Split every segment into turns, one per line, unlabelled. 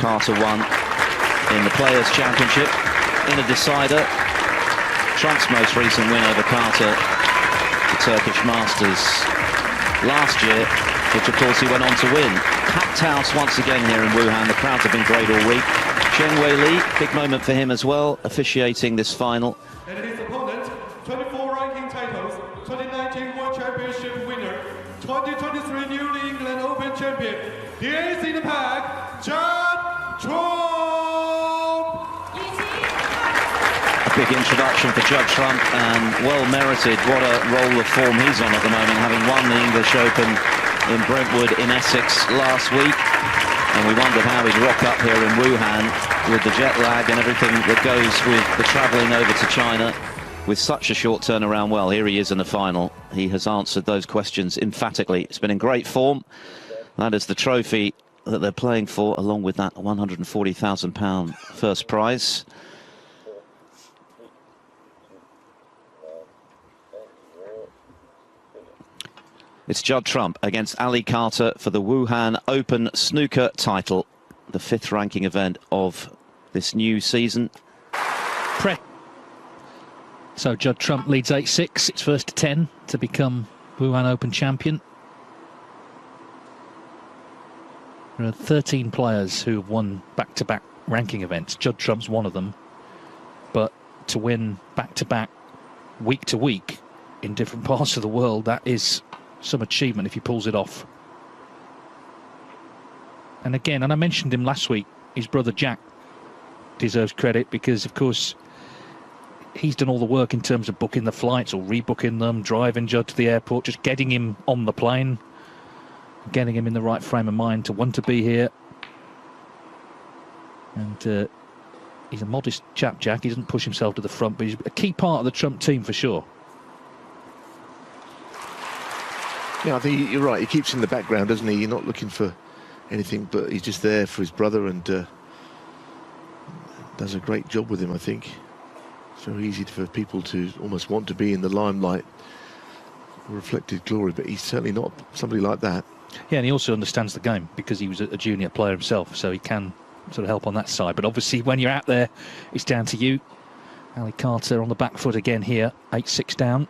Karter won in the Players' Championship in a decider. Trump's most recent win over Karter, the Turkish Masters last year, which of course he went on to win. Packed house once again here in Wuhan. The crowds have been great all week. Zheng Wei Li, big moment for him as well, officiating this final.
And his opponent, 24 ranking titles, 2019 World Championship winner, 2023 New England Open champion, the ace in the pack, Judd.
A big introduction for Judd Trump, and well merited. What a roll of form he's on at the moment, having won the English Open in Brentwood in Essex last week. And we wondered how he'd rock up here in Wuhan with the jet lag and everything that goes with the travelling over to China with such a short turnaround. Well, here he is in the final. He has answered those questions emphatically. It's been in great form. That is the trophy that they're playing for, along with that £140,000 first prize. It's Judd Trump against Ali Karter for the Wuhan Open Snooker title, the 5th ranking event of this new season.
So Judd Trump leads 8-6. It's first to 10 to become Wuhan Open champion. There are 13 players who have won back-to-back ranking events. Judd Trump's one of them. But to win back-to-back, week to week, in different parts of the world, that is some achievement if he pulls it off. And again, and I mentioned him last week, his brother Jack deserves credit because, of course, he's done all the work in terms of booking the flights or rebooking them, driving Judd to the airport, just getting him on the plane, getting him in the right frame of mind to want to be here. And he's a modest chap, Jack. He doesn't push himself to the front, but he's a key part of the Trump team for sure.
Yeah, I think you're right. He keeps in the background, doesn't he? You're not looking for anything, but he's just there for his brother and does a great job with him, I think. It's very easy for people to almost want to be in the limelight, reflected glory, but he's certainly not somebody like that.
Yeah, and he also understands the game because he was a junior player himself, so he can sort of help on that side. But obviously, when you're out there, it's down to you. Ali Karter on the back foot again here, 8-6 down.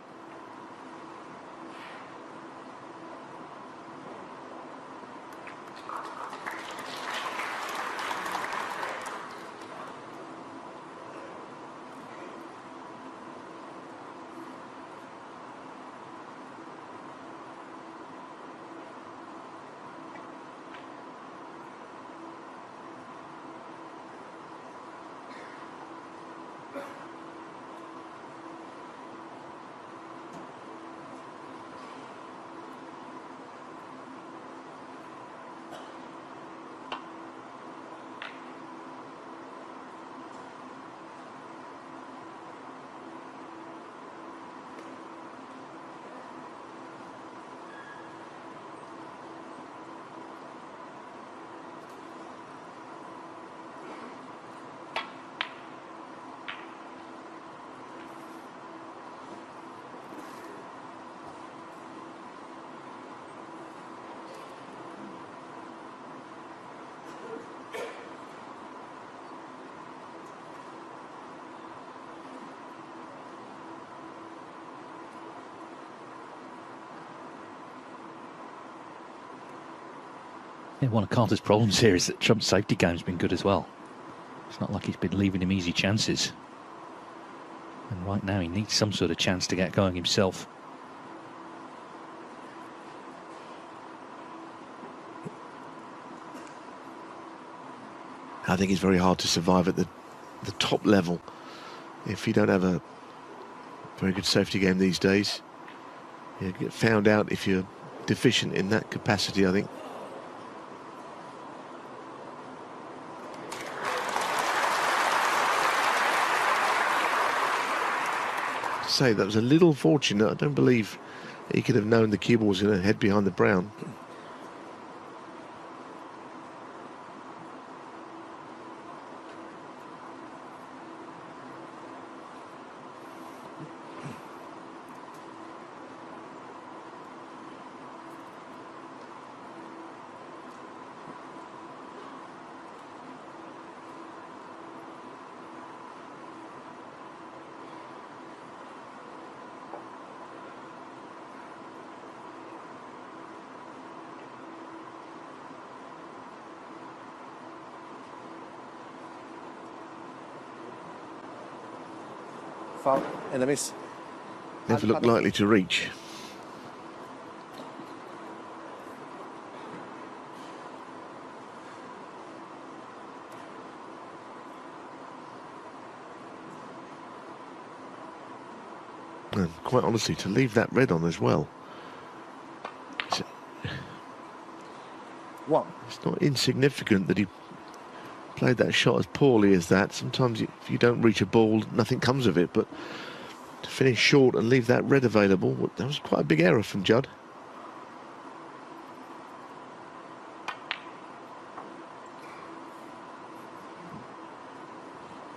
Yeah, one of Carter's problems here is that Trump's safety game's been good as well. It's not like he's been leaving him easy chances. And right now he needs some sort of chance to get going himself.
I think it's very hard to survive at the top level if you don't have a very good safety game these days. You get found out if you're deficient in that capacity, I think. Say that was a little fortunate. I don't believe he could have known the cue ball was going to head behind the brown.
foul and a miss.
Never looked likely to reach. And quite honestly, to leave that red on as well. It's not insignificant that he played that shot as poorly as that. Sometimes if you don't reach a ball, nothing comes of it. But to finish short and leave that red available, that was quite a big error from Judd.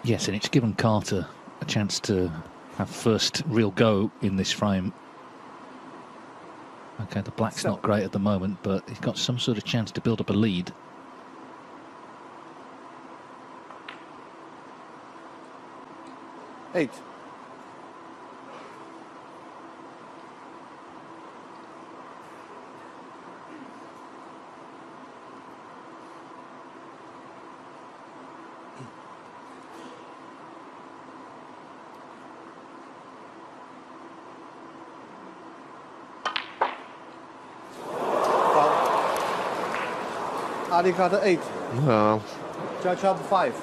Yes, and it's given Karter a chance to have first real go in this frame. Okay, the black's not great at the moment, but he's got some sort of chance to build up a lead.
Eight. Karter 8.
Well,
Judge up 5.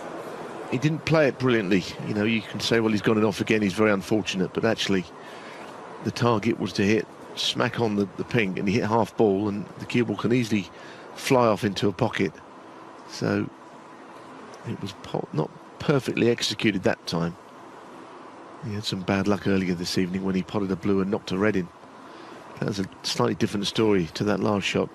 he didn't play it brilliantly. You know, you can say, well, he's gone it off again, he's very unfortunate, but actually the target was to hit smack on the pink, and he hit half ball, and the cue ball can easily fly off into a pocket. So it was not perfectly executed that time. He had some bad luck earlier this evening when he potted a blue and knocked a red in. That was a slightly different story to that last shot.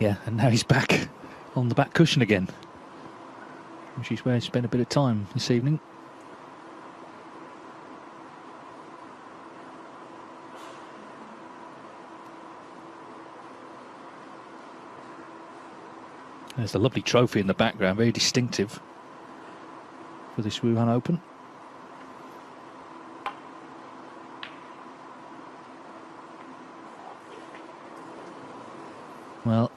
Yeah, and now he's back on the back cushion again, which is where he spent a bit of time this evening. There's a lovely trophy in the background, very distinctive for this Wuhan Open. Well,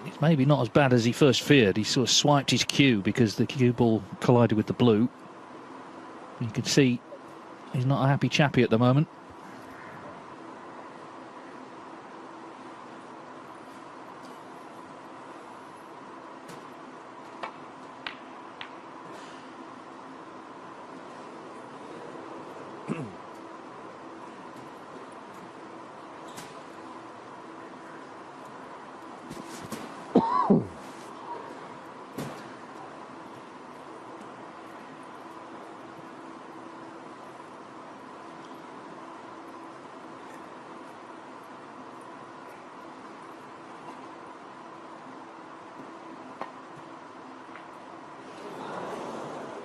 it's maybe not as bad as he first feared. He sort of swiped his cue because the cue ball collided with the blue. You can see he's not a happy chappy at the moment.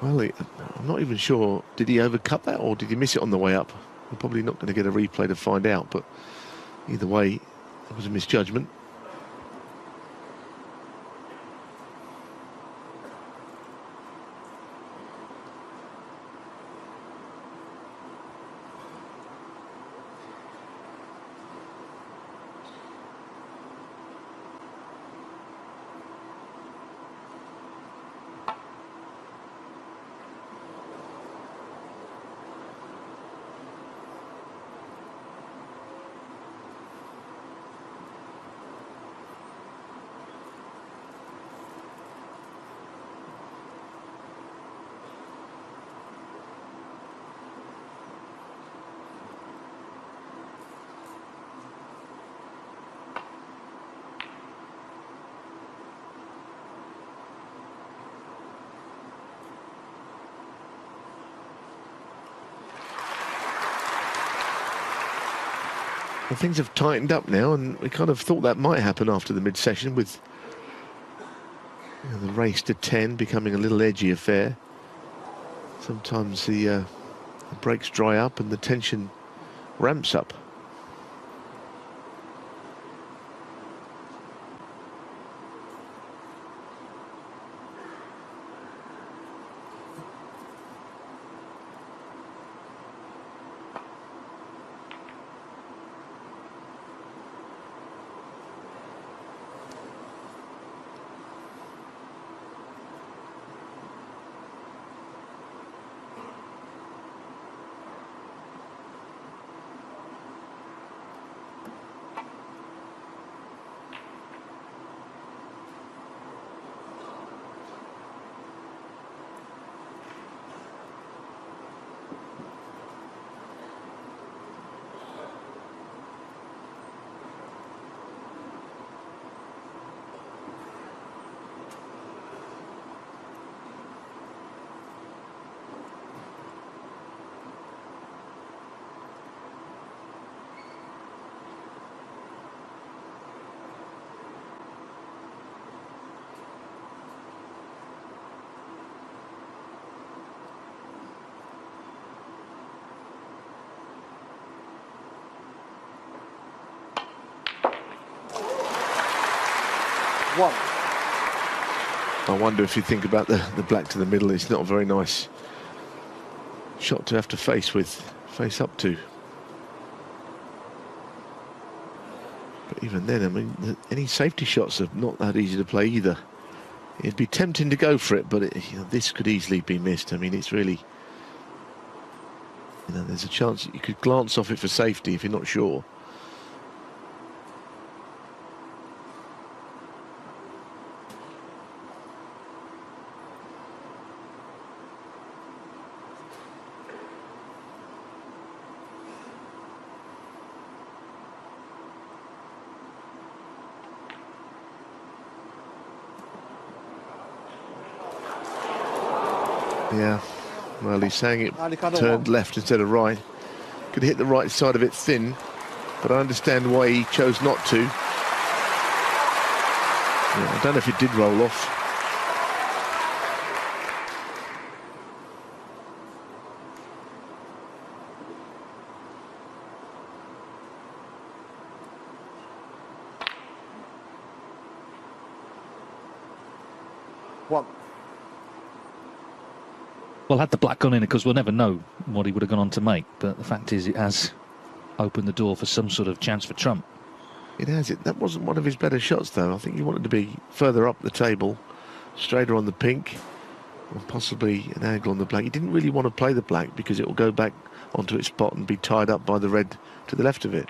Well, I'm not even sure, did he overcut that or did he miss it on the way up? We're probably not going to get a replay to find out, but either way, it was a misjudgment. Well, things have tightened up now, and we kind of thought that might happen after the mid-session with the race to 10 becoming a little edgy affair. Sometimes the breaks dry up and the tension ramps up. I wonder if you think about the black to the middle, it's not a very nice shot to have to face up to. But even then, I mean, any safety shots are not that easy to play either. It'd be tempting to go for it, but this could easily be missed. I mean, it's really, there's a chance that you could glance off it for safety if you're not sure. Yeah, well, he's saying it turned left instead of right. Could hit the right side of it thin, but I understand why he chose not to. Yeah, I don't know if it did roll off.
One.
Well, had the black gone in, because we'll never know what he would have gone on to make. But the fact is, it has opened the door for some sort of chance for Trump.
It has. That wasn't one of his better shots, though. I think he wanted to be further up the table, straighter on the pink, or possibly an angle on the black. He didn't really want to play the black because it will go back onto its spot and be tied up by the red to the left of it.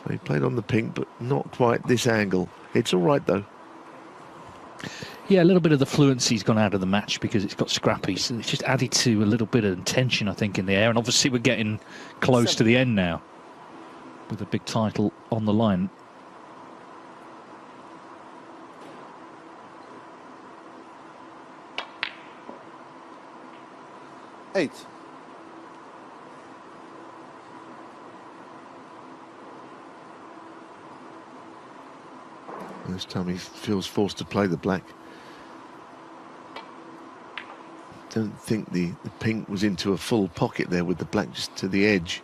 So he played on the pink, but not quite this angle. It's all right, though.
Yeah, a little bit of the fluency's gone out of the match because it's got scrappy. So it's just added to a little bit of tension, I think, in the air. And obviously we're getting close to the end now with a big title on the line.
Eight.
This time he feels forced to play the black. Don't think the pink was into a full pocket there with the black just to the edge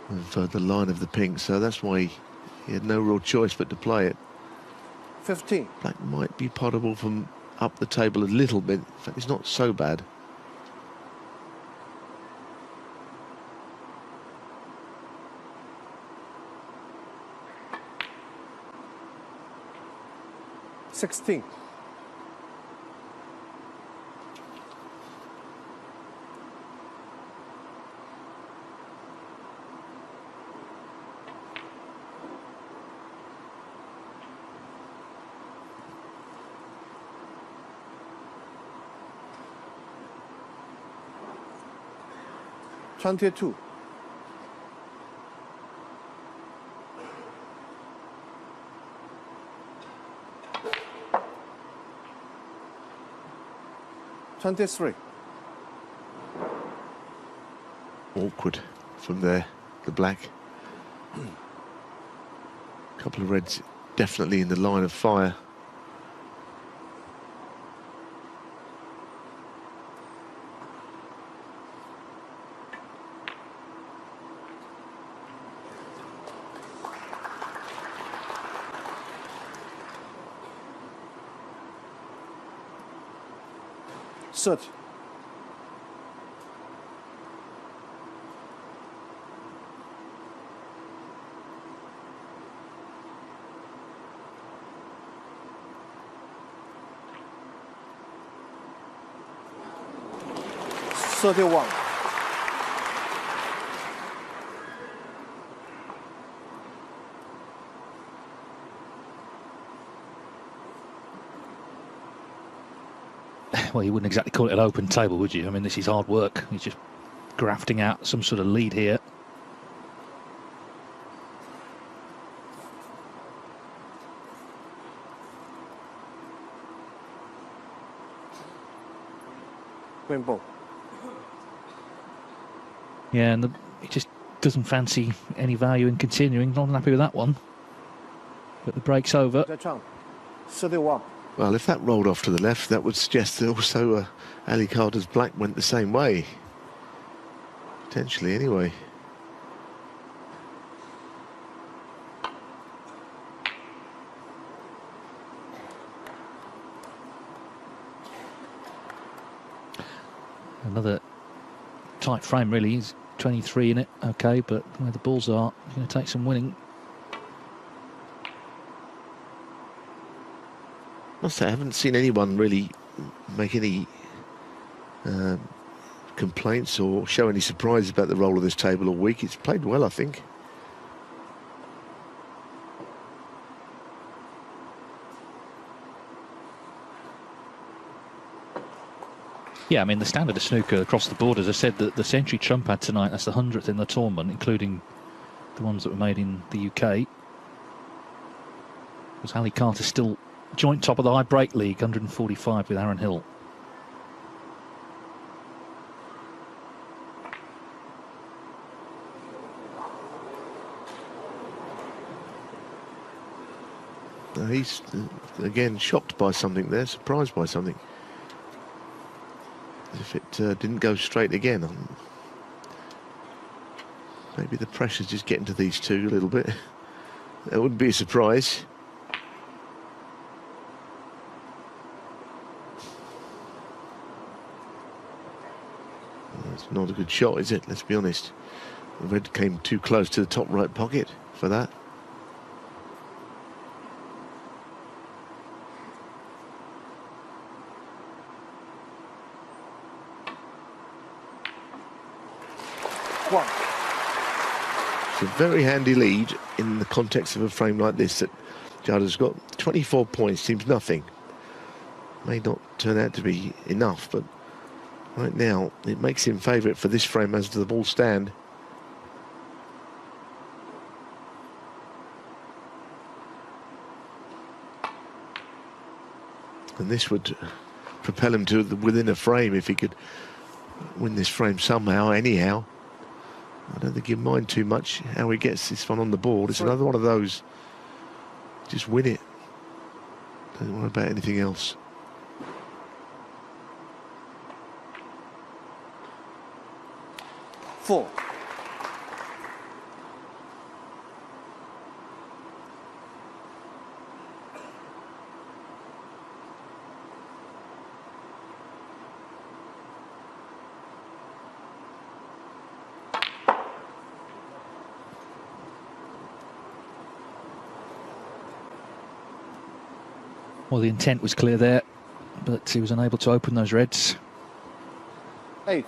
of the line of the pink, so that's why he had no real choice but to play it.
15.
Black might be potable from up the table a little bit. In fact, it's not so bad.
$16. $22. $23.
Awkward from there, the black. A couple of reds definitely in the line of fire.
Soot. $31.
Well, you wouldn't exactly call it an open table, would you? I mean, this is hard work. He's just grafting out some sort of lead here.
Green ball.
Yeah, and he just doesn't fancy any value in continuing. Not happy with that one. But the break's over.
31.
Well, if that rolled off to the left, that would suggest that also Ali Karter's black went the same way. Potentially, anyway.
Another tight frame, really. He's 23 in it, okay, but where the balls are, he's going to take some winning.
Must say, I haven't seen anyone really make any complaints or show any surprises about the roll of this table all week. It's played well, I think.
Yeah, I mean, the standard of snooker across the board, as I said, the century Trump had tonight, that's the 100th in the tournament, including the ones that were made in the UK. Was Allister Karter still joint top of the high break league, 145 with Aaron Hill.
He's, again, shocked by something there, surprised by something. If it didn't go straight again. Maybe the pressure's just getting to these two a little bit. That wouldn't be a surprise. It's not a good shot, is it? Let's be honest. The red came too close to the top right pocket for that.
One.
It's a very handy lead in the context of a frame like this that Judd has got. 24 points seems nothing. May not turn out to be enough, but right now it makes him favourite for this frame as to the ball stand. And this would propel him to within a frame if he could win this frame somehow, anyhow. I don't think he'll mind too much how he gets this one on the board. It's another one of those. Just win it. Don't worry about anything else.
Four.
Well, the intent was clear there, but he was unable to open those reds.
8.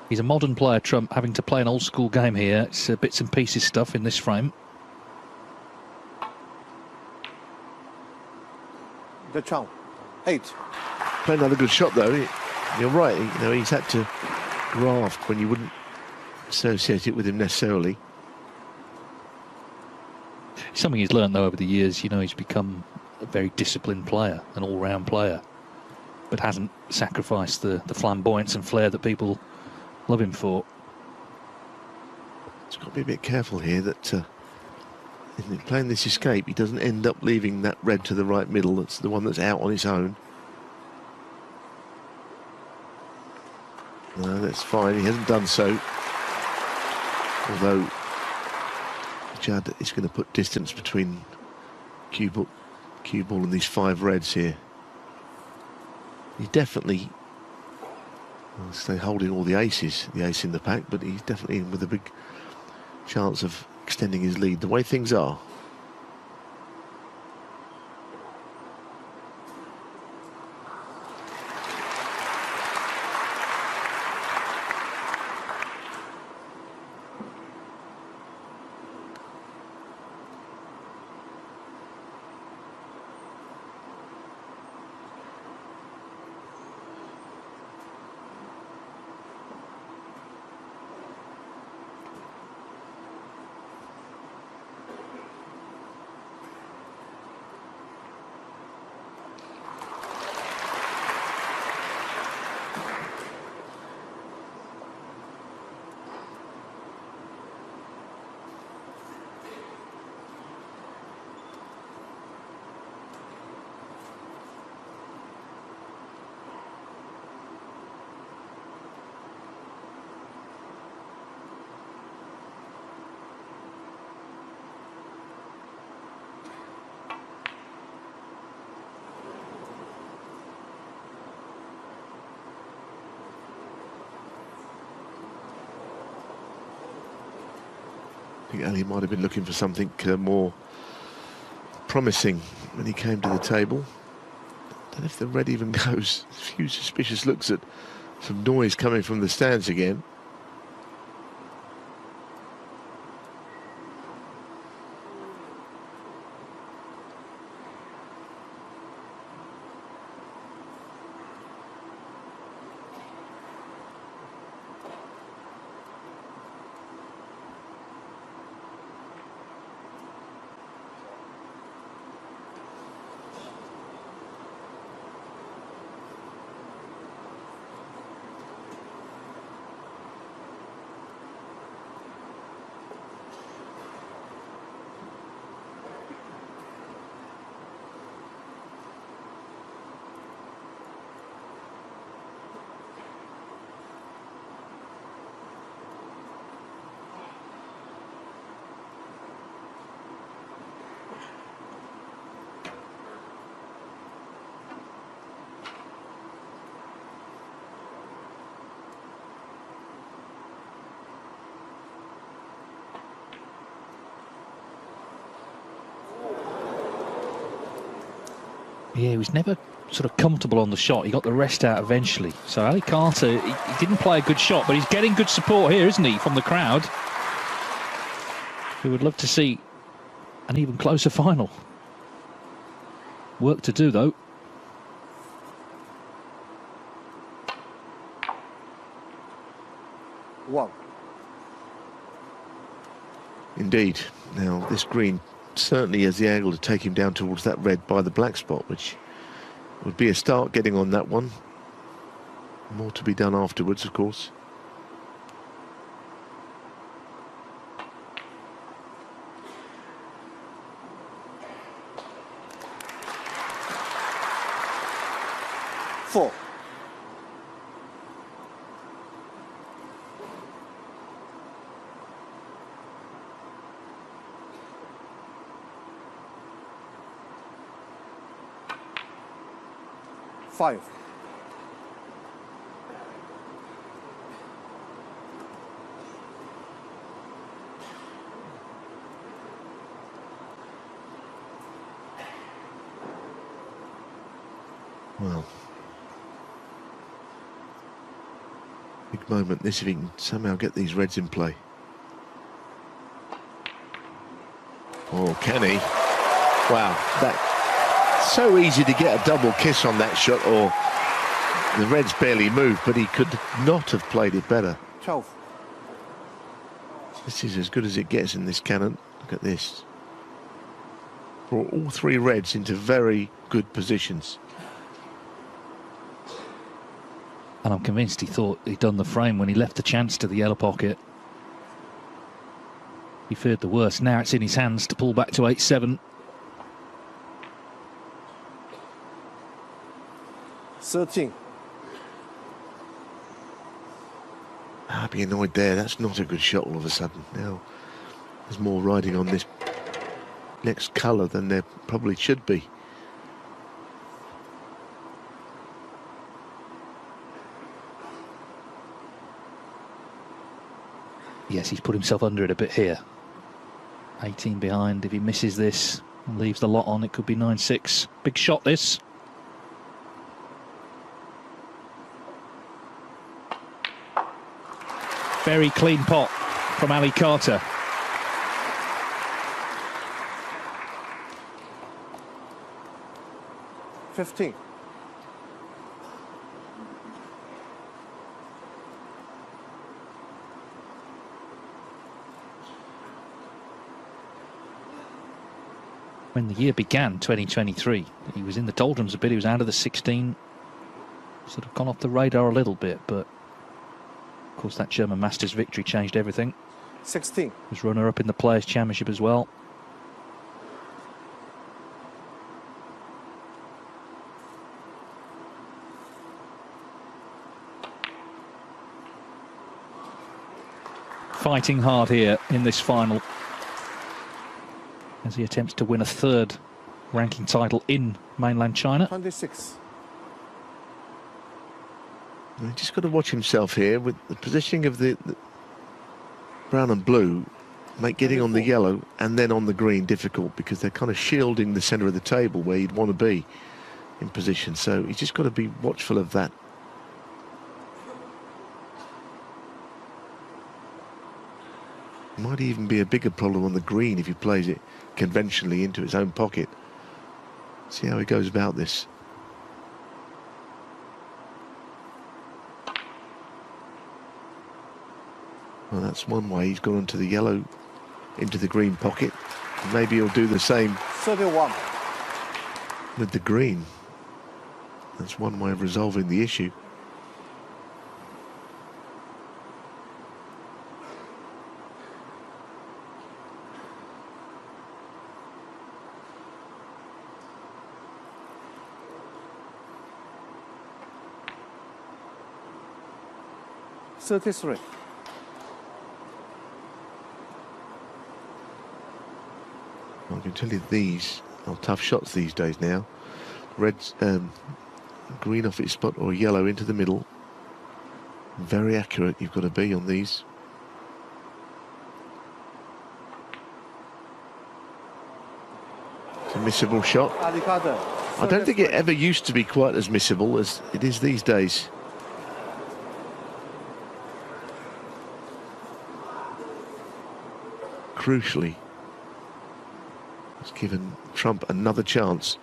He's a modern player, Trump, having to play an old school game here. It's bits and pieces stuff in this frame.
The Trump. 8.
Played another good shot though. You're right. You know, he's had to graft when you wouldn't associate it with him necessarily.
Something he's learned though over the years. You know, he's become a very disciplined player, an all-round player, but hasn't sacrificed the flamboyance and flair that people love him for.
He's got to be a bit careful here that in playing this escape, he doesn't end up leaving that red to the right middle. That's the one that's out on its own. No, that's fine. He hasn't done so. Although Judd is going to put distance between cue ball and these 5 reds here. He's definitely, I'll say, holding all the aces, the ace in the pack, but he's definitely in with a big chance of extending his lead the way things are. I think Ali might have been looking for something more promising when he came to the table. Don't know if the red even goes. A few suspicious looks at some noise coming from the stands again.
Yeah, he was never sort of comfortable on the shot. He got the rest out eventually. So Ali Karter, he didn't play a good shot, but he's getting good support here, isn't he, from the crowd, who would love to see an even closer final. Work to do, though.
One.
Indeed. Now, this green certainly has the angle to take him down towards that red by the black spot, which would be a start getting on that one. More to be done afterwards, of course.
Four. Five.
Well, big moment this if he can somehow get these reds in play. Oh, can he? Wow, that so easy to get a double kiss on that shot, or the reds barely moved, but he could not have played it better.
12.
This is as good as it gets in this cannon. Look at this. Brought all three reds into very good positions.
And I'm convinced he thought he'd done the frame when he left the chance to the yellow pocket. He feared the worst. Now it's in his hands to pull back to 8-7.
13.
I'd be annoyed there. That's not a good shot all of a sudden. Now there's more riding on this next colour than there probably should be.
Yes, he's put himself under it a bit here. 18 behind. If he misses this and leaves the lot on, it could be 9-6. Big shot, this. Very clean pot from Ali Karter.
$15.
When the year began, 2023, he was in the doldrums a bit. He was out of the 16, sort of gone off the radar a little bit, but of course that German Masters victory changed everything.
16.
Was runner-up in the Players' Championship as well. Fighting hard here in this final as he attempts to win a third ranking title in mainland China.
26.
He's just got to watch himself here with the positioning of the brown and blue. make getting on the yellow and then on the green difficult, because they're kind of shielding the centre of the table where you'd want to be in position. So he's just got to be watchful of that. Might even be a bigger problem on the green if he plays it conventionally into his own pocket. See how he goes about this. Well, that's one way. He's gone onto the yellow, into the green pocket. Maybe he'll do the same
31.
with the green. That's one way of resolving the issue.
I
can tell you these are tough shots these days now. Red, green off its spot or yellow into the middle. Very accurate you've got to be on these. It's a missable shot.
Karter.
I don't think it ever used to be quite as missable as it is these days. Crucially, it's given Trump another chance.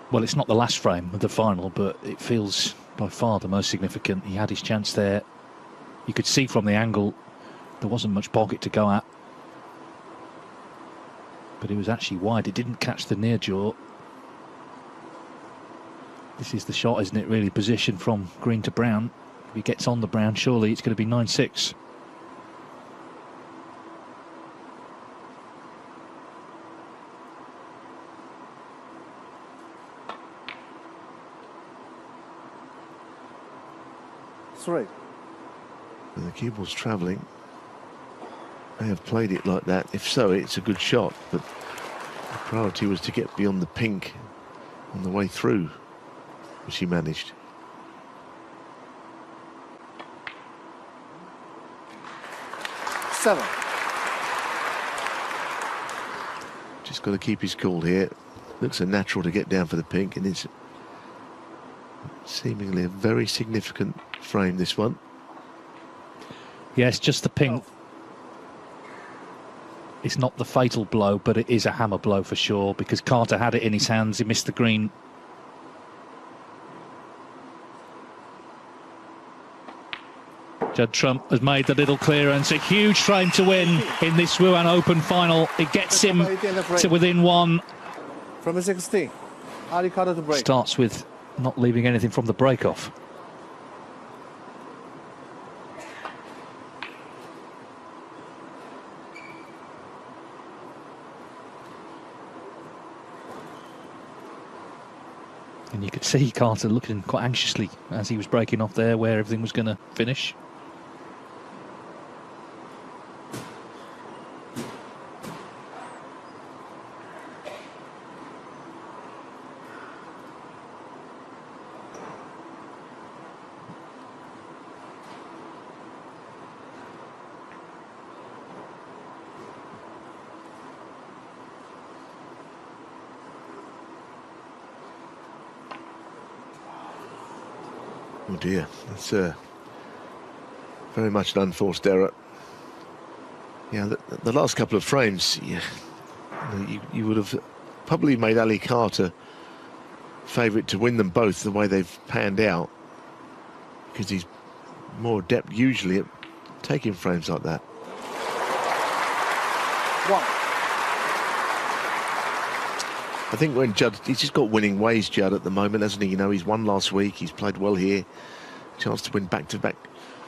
Well, it's not the last frame of the final, but it feels by far the most significant. He had his chance there. You could see from the angle there wasn't much pocket to go at, but it was actually wide. It didn't catch the near jaw. This is the shot, isn't it, really, positioned from green to brown. If he gets on the brown, surely it's going to be 9-6.
Three.
And the cue ball's travelling. They have played it like that. If so, it's a good shot, but the priority was to get beyond the pink on the way through, which he managed.
Seven.
Just got to keep his cool here. Looks a natural to get down for the pink, and it's seemingly a very significant frame, this one.
Yes, just the pink. It's not the fatal blow, but it is a hammer blow for sure, because Karter had it in his hands. He missed the green. Judd Trump has made the little clearance. A huge frame to win in this Wuhan Open final. It gets him to within one.
From a 16. Karter to break.
Starts with not leaving anything from the break-off. And you could see Karter looking quite anxiously as he was breaking off there, where everything was going to finish.
Oh dear, that's very much an unforced error. Yeah, the last couple of frames, yeah, you would have probably made Ali Karter favourite to win them both the way they've panned out, because he's more adept usually at taking frames like that.
One.
I think when Judd, he's just got winning ways, Judd, at the moment, hasn't he? You know, he's won last week, he's played well here, chance to win back-to-back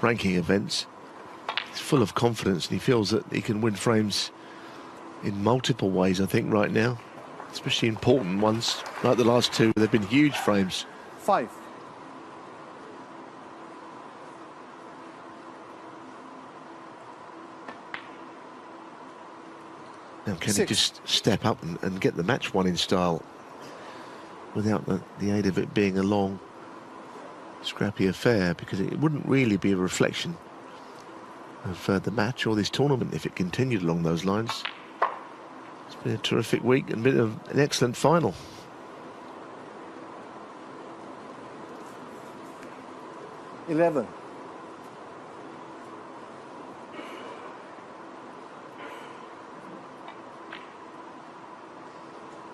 ranking events. He's full of confidence, and he feels that he can win frames in multiple ways, I think, right now, especially important ones, like the last two. They've been huge frames.
5.
Now, can
6.
he just step up and get the match won in style without the aid of it being a long scrappy affair, because it wouldn't really be a reflection of the match or this tournament if it continued along those lines. It's been a terrific week and been an excellent final.
$11.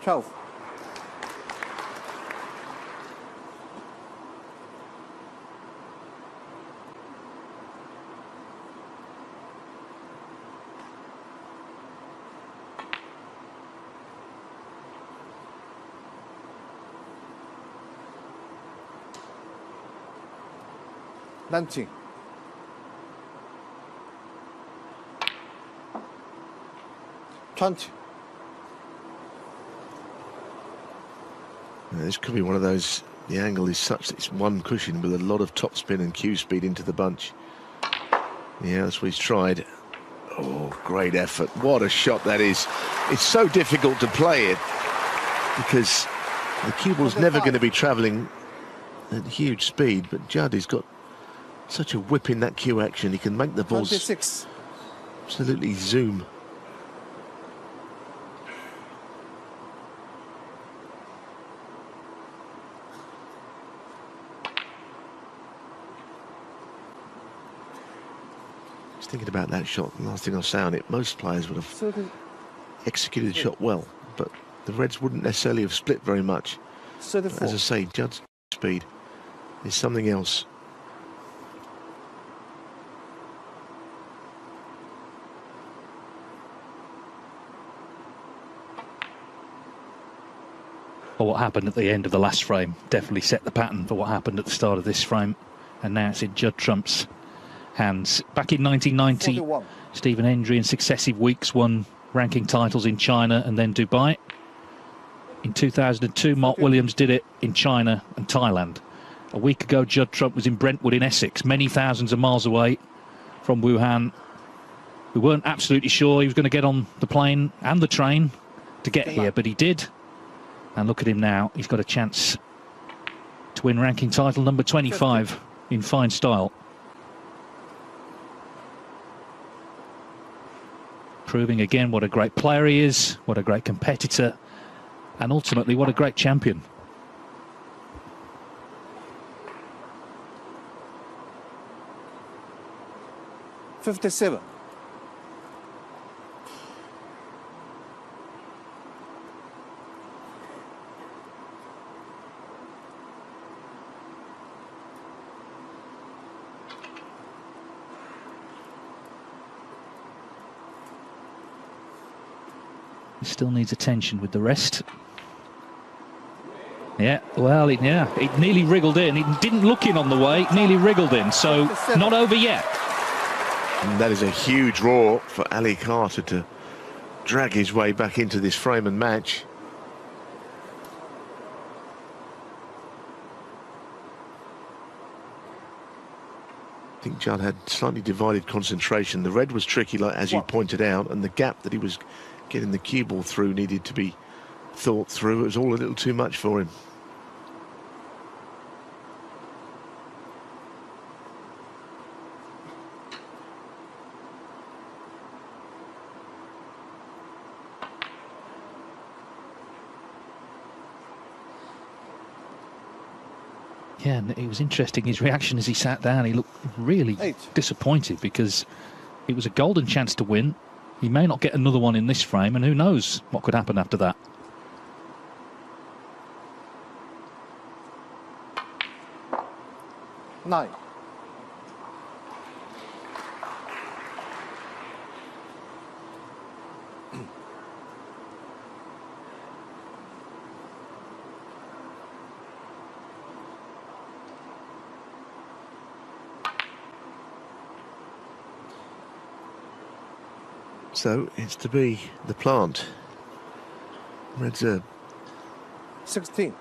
$12. $19. $20.
This could be one of those, the angle is such that it's one cushion with a lot of topspin and cue speed into the bunch. Yeah, that's what he's tried. Oh, great effort. What a shot that is. It's so difficult to play it because the cue ball's never going to be travelling at huge speed, but Judd has got such a whip in that cue action. He can make the balls
26.
absolutely zoom. Thinking about that shot, the last thing I'll say on it, most players would have executed the shot well, but the Reds wouldn't necessarily have split very much. But as I say, Judd's speed is something else.
Well, what happened at the end of the last frame definitely set the pattern for what happened at the start of this frame, and now it's in Judd Trump's hands. Back in 1990,
41.
Stephen Hendry in successive weeks won ranking titles in China and then Dubai. In 2002, Mark Williams did it in China and Thailand. A week ago, Judd Trump was in Brentwood in Essex, many thousands of miles away from Wuhan. We weren't absolutely sure he was going to get on the plane and the train to get here, but he did. And look at him now. He's got a chance to win ranking title number 25 in fine style. Proving again what a great player he is, what a great competitor, and ultimately what a great champion.
$57.
He still needs attention with the rest. Yeah, well, it nearly wriggled in. It didn't look in on the way, it nearly wriggled in, so not over yet.
And that is a huge roar for Allister Karter to drag his way back into this frame and match. I think Judd had slightly divided concentration. The red was tricky, like as you pointed out, and the gap that he was getting the cue ball through needed to be thought through. It was all a little too much for him.
Yeah, and it was interesting, his reaction as he sat down. He looked really disappointed because it was a golden chance to win. He may not get another one in this frame, and who knows what could happen after that.
$9.
So it's to be the plant. Reds are
16.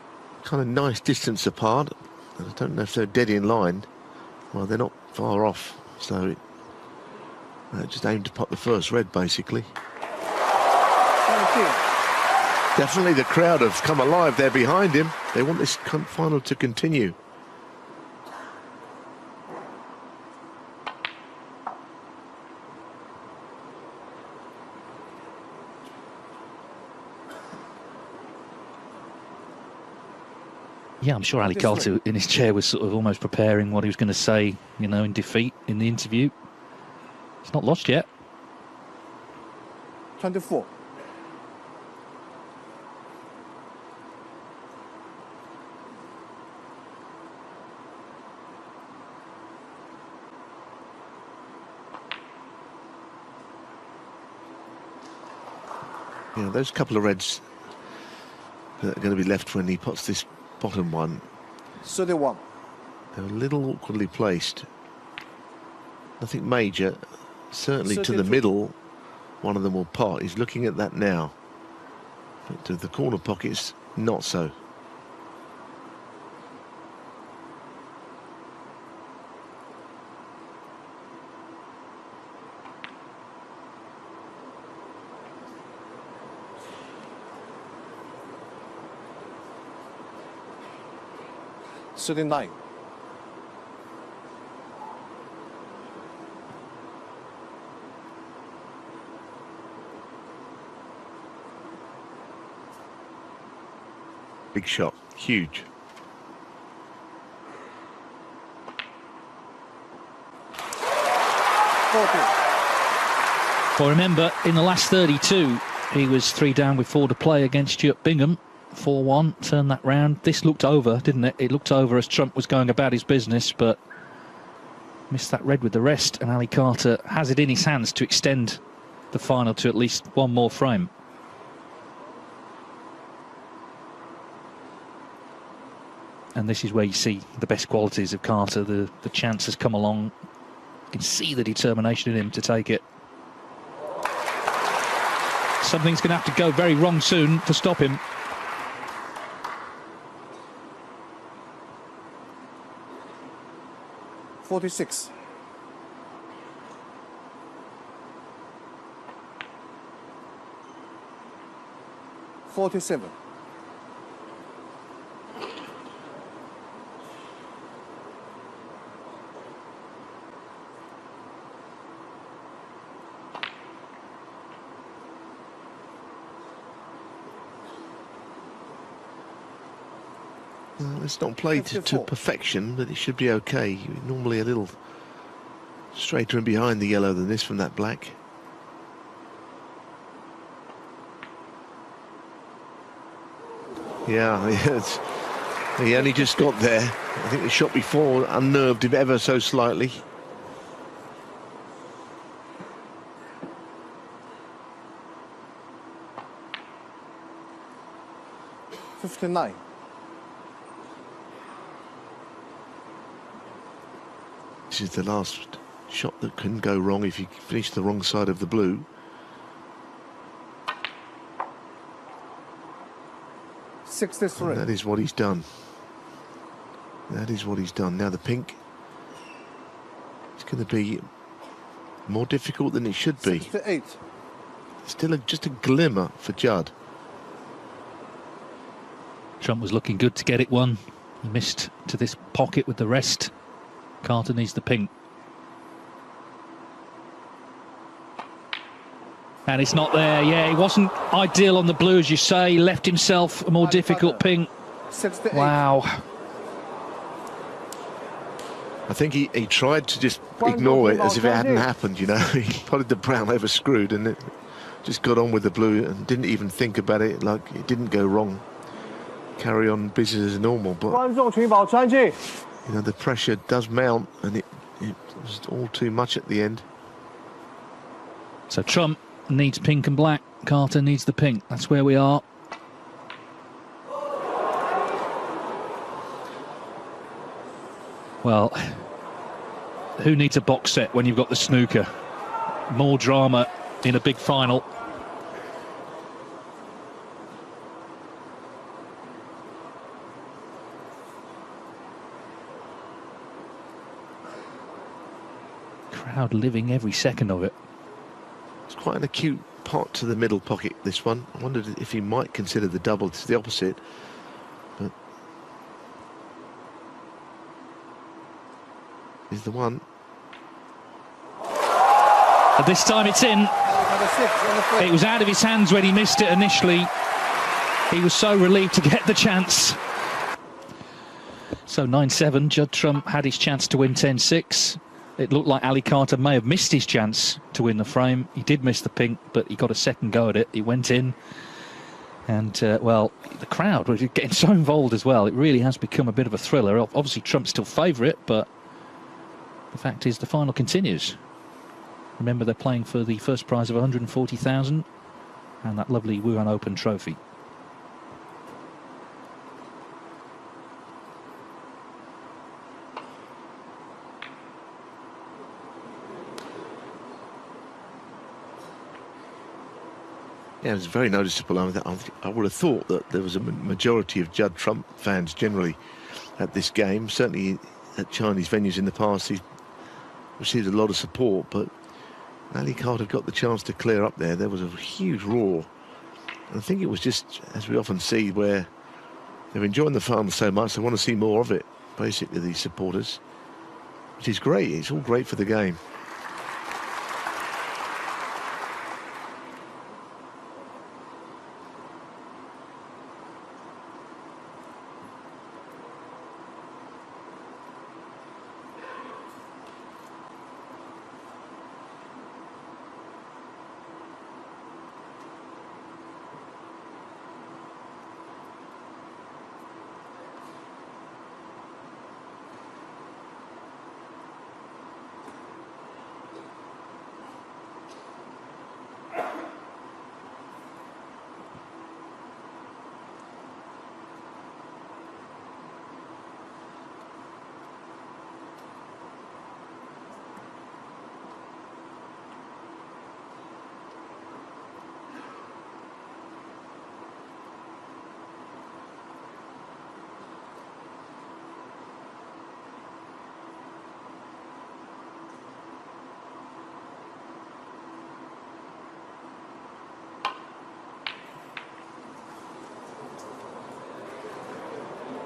kind of nice distance apart. I don't know if they're dead in line. Well, they're not far off. So just aimed to pop the first red, basically.
17.
Definitely the crowd have come alive there behind him. They want this final to continue.
Yeah, I'm sure Ali Karter in his chair was sort of almost preparing what he was going to say, you know, in defeat in the interview. It's not lost yet.
24.
Yeah, those couple of reds that are going to be left when he puts this bottom one,
31.
they're a little awkwardly placed. Nothing major, certainly to the
32.
middle, one of them will pot. He's looking at that now. But to the corner pockets, not so.
$39.
Big shot, huge.
Well, remember, in the last 32, he was 3 down with 4 to play against Stuart Bingham. 4-1, turned that round. This looked over, didn't it? It looked over as Trump was going about his business, but missed that red with the rest, and Ali Karter has it in his hands to extend the final to at least one more frame. And this is where you see the best qualities of Karter. The chance has come along. You can see the determination in him to take it. Something's going to have to go very wrong soon to stop him.
$46. $47.
Well, it's not played to
54.
perfection, but it should be okay. Normally a little straighter and behind the yellow than this from that black. Yeah, he only just got there. I think the shot before unnerved him ever so slightly.
$59.
This is the last shot that can go wrong if you finish the wrong side of the blue.
63.
And that is what he's done. That is what he's done. Now the pink, it's going to be more difficult than it should be.
68.
Still just a glimmer for Judd.
Trump was looking good to get it one. He missed to this pocket with the rest. Karter needs the pink. And it's not there. Yeah, he wasn't ideal on the blue, as you say. He left himself a more difficult pink.
68.
Wow.
I think he tried to just ignore it as if it hadn't happened, you know. He potted the brown over screwed and it just got on with the blue and didn't even think about it, like it didn't go wrong. Carry on business as normal, but you know, the pressure does mount and it was all too much at the end.
So Trump needs pink and black. Karter needs the pink. That's where we are. Well, who needs a box set when you've got the snooker? More drama in a big final. Crowd living every second of it.
It's quite an acute pot to the middle pocket, this one. I wondered if he might consider the double to the opposite. But is the one.
But this time it's in. It was out of his hands when he missed it initially. He was so relieved to get the chance. So 9-7, Judd Trump had his chance to win 10-6. It looked like Ali Karter may have missed his chance to win the frame. He did miss the pink, but he got a second go at it. He went in. And, well, the crowd was getting so involved as well. It really has become a bit of a thriller. Obviously, Trump's still favourite, but the fact is the final continues. Remember, they're playing for the first prize of 140,000 and that lovely Wuhan Open trophy.
Yeah, it was very noticeable. I would have thought that there was a majority of Judd Trump fans generally at this game. Certainly at Chinese venues in the past, he's received a lot of support, but Ali Karter got the chance to clear up there. There was a huge roar. And I think it was just, as we often see, where they're enjoying the final so much, they want to see more of it, basically, these supporters, which is great. It's all great for the game.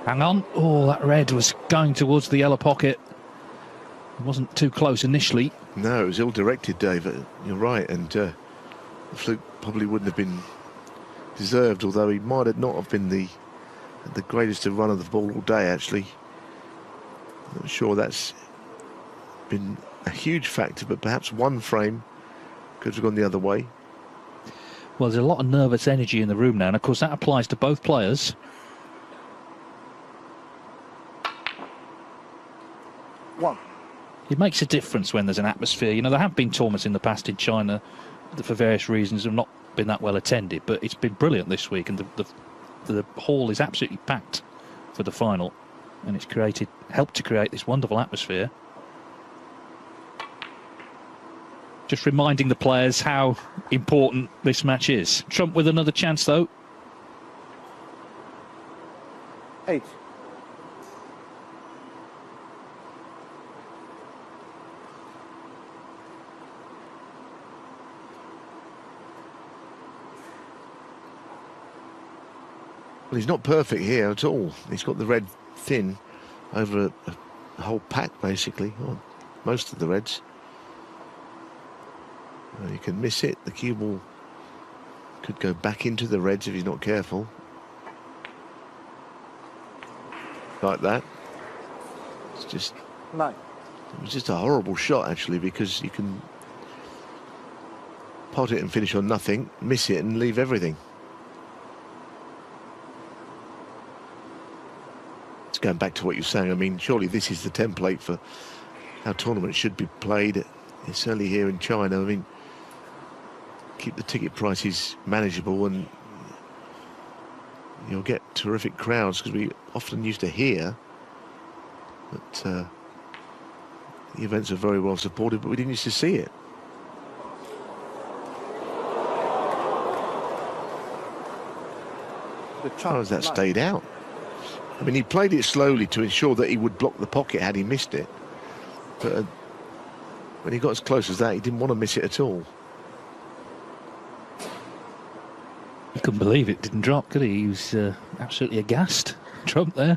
Hang on. Oh, that red was going towards the yellow pocket. It wasn't too close initially.
No, it was ill-directed, Dave. You're right, and the fluke probably wouldn't have been deserved, although he might have not have been the greatest run of the ball all day, actually. I'm not sure that's been a huge factor, but perhaps one frame could have gone the other way.
Well, there's a lot of nervous energy in the room now, and of course that applies to both players.
One.
It makes a difference when there's an atmosphere. You know, there have been tournaments in the past in China that for various reasons have not been that well attended, but it's been brilliant this week, and the hall is absolutely packed for the final, and it's helped to create this wonderful atmosphere. Just reminding the players how important this match is. Trump with another chance, though.
8.
Well, he's not perfect here at all. He's got the red thin over a whole pack, basically, or most of the reds. You can miss it. The cue ball could go back into the reds if he's not careful. Like that. It's just...
9.
It was just a horrible shot, actually, because you can pot it and finish on nothing, miss it and leave everything. It's going back to what you're saying. I mean, surely this is the template for how tournaments should be played. It's certainly here in China. I mean, keep the ticket prices manageable and you'll get terrific crowds, because we often used to hear that the events are very well supported, but we didn't used to see it. How has that stayed out? I mean, he played it slowly to ensure that he would block the pocket had he missed it. But when he got as close as that, he didn't want to miss it at all.
He couldn't believe it didn't drop, could he? He was absolutely aghast. Trump there.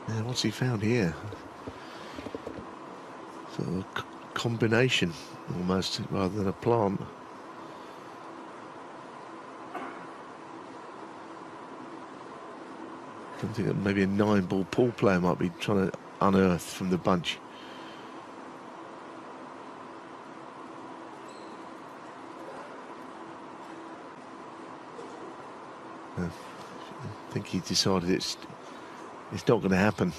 Yeah, what's he found here? Sort of a combination almost, rather than a plant. I think that maybe a 9-ball pool player might be trying to unearth from the bunch. I think he decided it's not going to happen.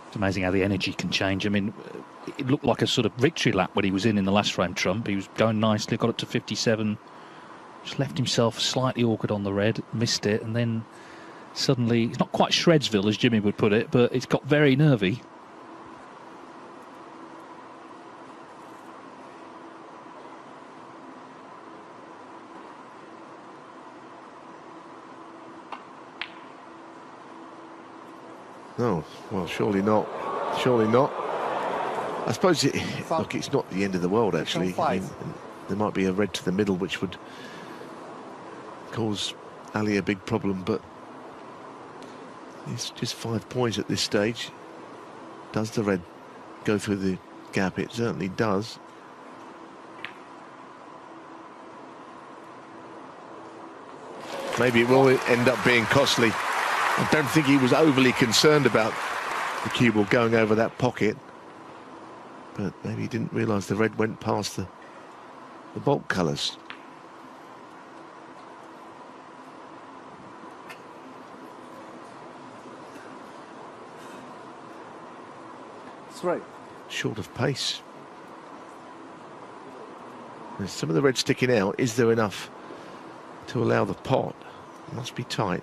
It's amazing how the energy can change. I mean, it looked like a sort of victory lap when he was in the last frame, Trump. He was going nicely, got up to 57, just left himself slightly awkward on the red, missed it, and then suddenly, it's not quite Shredsville, as Jimmy would put it, but it's got very nervy.
No, well, surely not. Surely not. I suppose, look, it's not the end of the world, actually. I mean, there might be a red to the middle, which would cause Ali a big problem, but it's just 5 points at this stage. Does the red go through the gap? It certainly does. Maybe it will end up being costly. I don't think he was overly concerned about the cue ball going over that pocket, but maybe he didn't realise the red went past the bulk colours.
Straight.
Short of pace. There's some of the red sticking out. Is there enough to allow the pot? It must be tight.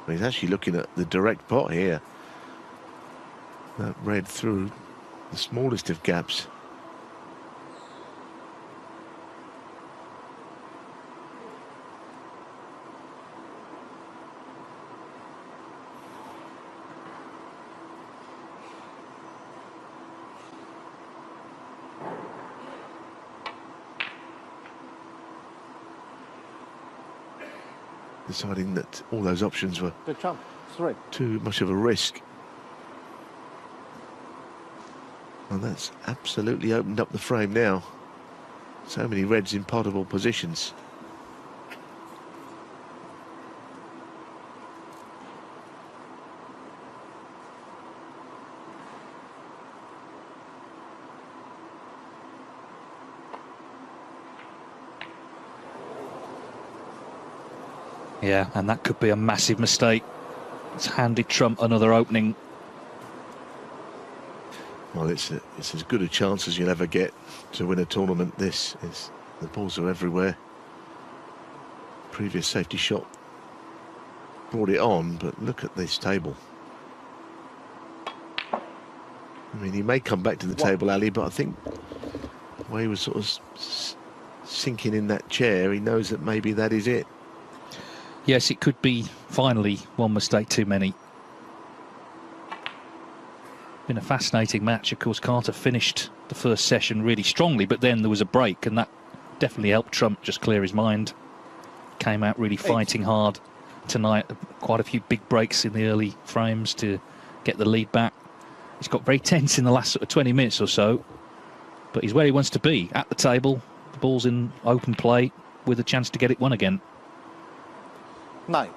He's actually looking at the direct pot here. That red through the smallest of gaps. Deciding that all those options were too much of a risk. And that's absolutely opened up the frame now. So many reds in potable positions.
Yeah, and that could be a massive mistake. It's handed Trump another opening.
Well, it's as good a chance as you'll ever get to win a tournament. This is, the balls are everywhere. Previous safety shot brought it on, but look at this table. I mean, he may come back to the table, Ali, but I think the way he was sort of sinking in that chair, he knows that maybe that is it.
Yes, it could be finally one mistake too many. Been a fascinating match. Of course, Karter finished the first session really strongly, but then there was a break, and that definitely helped Trump just clear his mind. Came out really fighting hard tonight. Quite a few big breaks in the early frames to get the lead back. He's got very tense in the last sort of 20 minutes or so, but he's where he wants to be, at the table. The ball's in open play with a chance to get it won again.
9.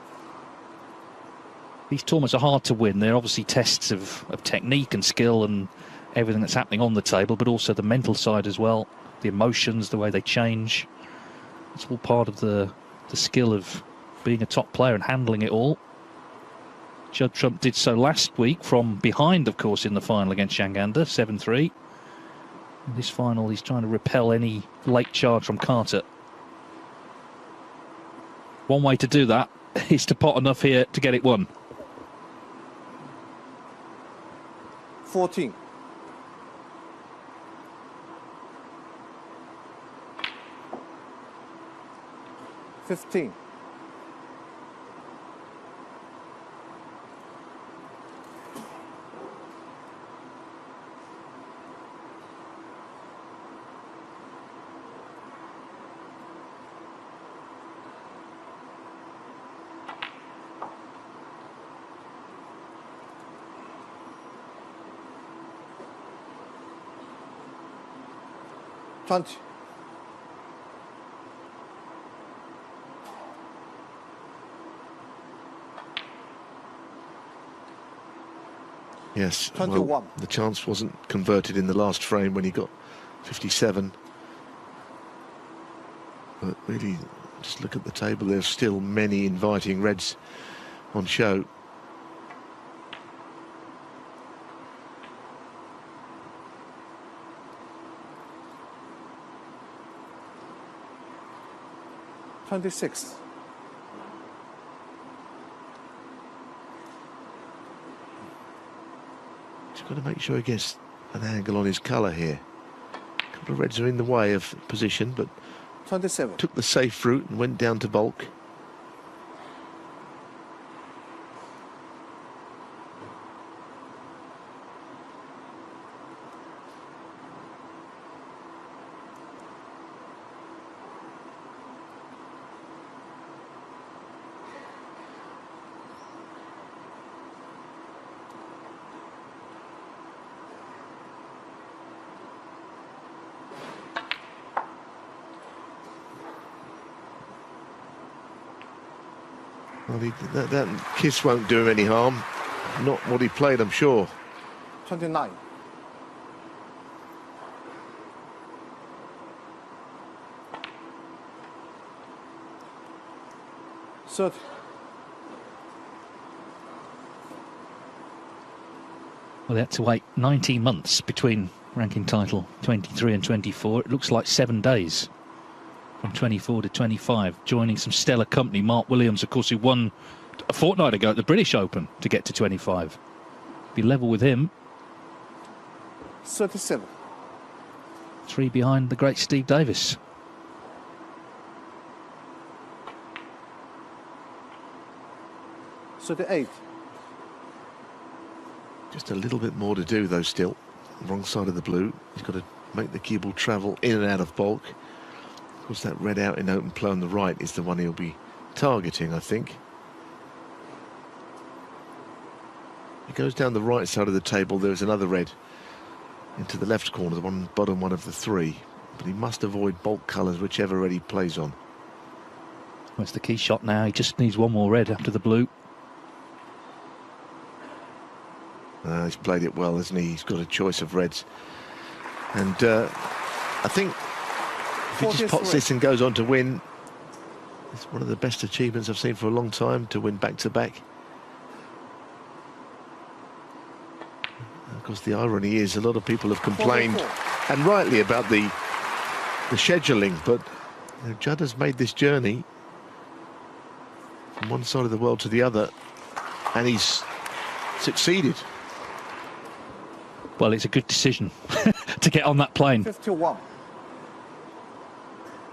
these tournaments are hard to win. They're obviously tests of technique and skill and everything that's happening on the table, but also the mental side as well, the emotions, the way they change. It's all part of the skill of being a top player and handling it all. Judd Trump did so last week from behind, of course, in the final against Shangander, 7-3. In this final, he's trying to repel any late charge from Karter. One way to do that is to pot enough here to get it won.
14. 15. 20.
Yes,
21.
well, the chance wasn't converted in the last frame when he got 57. But really, just look at the table. There's still many inviting reds on show.
$26.
He's got to make sure he gets an angle on his colour here. A couple of reds are in the way of position, but
27.
took the safe route and went down to bulk. Well, that kiss won't do him any harm. Not what he played, I'm sure.
29. So
Well, they had to wait 19 months between ranking title 23 and 24. It looks like 7 days from 24 to 25, joining some stellar company. Mark Williams, of course, who won a fortnight ago at the British Open to get to 25. Be level with him.
37.
3 behind the great Steve Davis.
So the 8.
Just a little bit more to do, though, still. Wrong side of the blue. He's got to make the cue ball travel in and out of bulk. Of course, that red out in open play on the right is the one he'll be targeting, I think. He goes down the right side of the table. There's another red into the left corner, the one bottom one of the 3. But he must avoid bulk colours, whichever red he plays on.
That's the key shot now. He just needs one more red after the blue.
He's played it well, hasn't he? He's got a choice of reds. And I think if he just pots this and goes on to win, it's one of the best achievements I've seen for a long time, to win back-to-back. Of course, the irony is a lot of people have complained, and rightly, about the scheduling, but you know, Judd has made this journey from one side of the world to the other, and he's succeeded.
Well, it's a good decision to get on that plane.
51.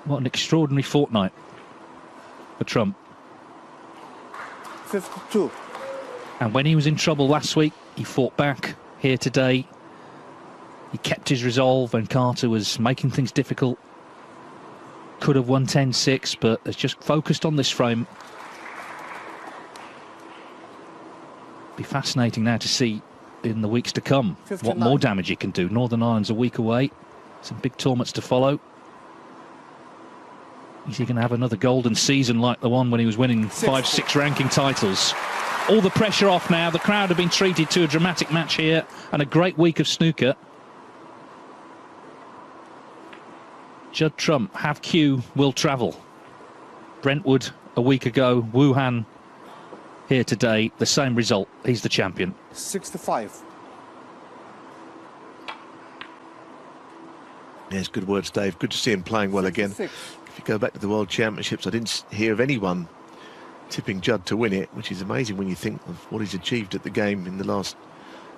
What an extraordinary fortnight for Trump.
52.
And when he was in trouble last week, he fought back. Here today, he kept his resolve when Karter was making things difficult. Could have won 10-6, but has just focused on this frame. Be fascinating now to see in the weeks to come
59.
what more damage he can do. Northern Ireland's a week away. Some big tournaments to follow. Is he going to have another golden season like the one when he was winning 5-6 ranking titles? all the pressure off now. The crowd have been treated to a dramatic match here and a great week of snooker. Judd Trump, have Q, will travel. Brentwood a week ago, Wuhan here today, the same result. He's the champion.
65.
Yes, good words, Dave. Good to see him playing well again.
66.
If you go back to the World Championships, I didn't hear of anyone tipping Judd to win it, which is amazing when you think of what he's achieved at the game in the last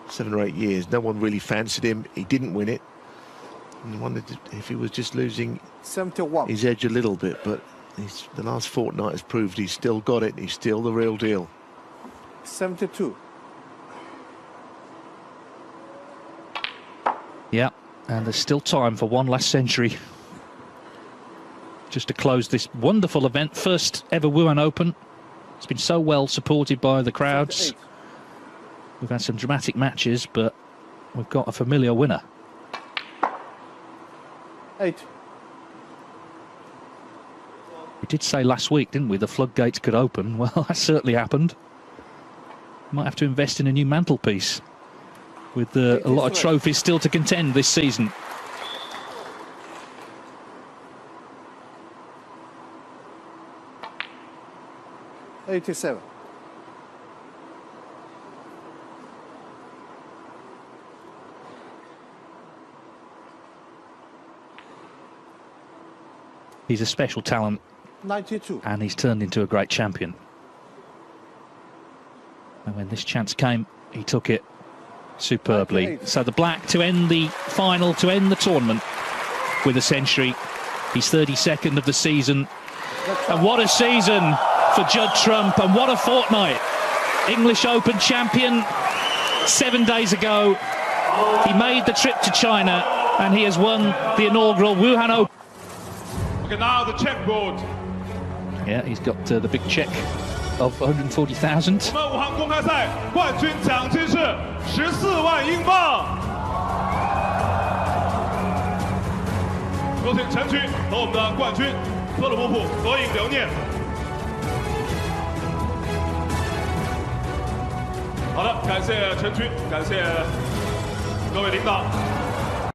7 or 8 years. No one really fancied him. He didn't win it. And I wondered if he was just losing
71.
his edge a little bit, but the last fortnight has proved he's still got it. He's still the real deal.
72.
Yeah, and there's still time for one last century. Just to close this wonderful event, first ever Wuhan Open. It's been so well supported by the crowds.
78.
We've had some dramatic matches, but we've got a familiar winner.
8.
We did say last week, didn't we, the floodgates could open. Well, that certainly happened. Might have to invest in a new mantelpiece with a lot of trophies still to contend this season.
$87.
He's a special talent
92.
and he's turned into a great champion. And when this chance came, he took it superbly.
98.
So the black to end the final, to end the tournament with a century. He's 32nd of the season. And what a season for Judd Trump, and what a fortnight. English Open champion 7 days ago. He made the trip to China and he has won the inaugural Wuhan Open.
Okay, now the checkboard.
Yeah, he's got the big check of 140,000.
我们武汉公开赛冠军奖金是14万英镑。有请陈群和我们的冠军特鲁普普合影留念。好的，感谢陈群，感谢各位领导。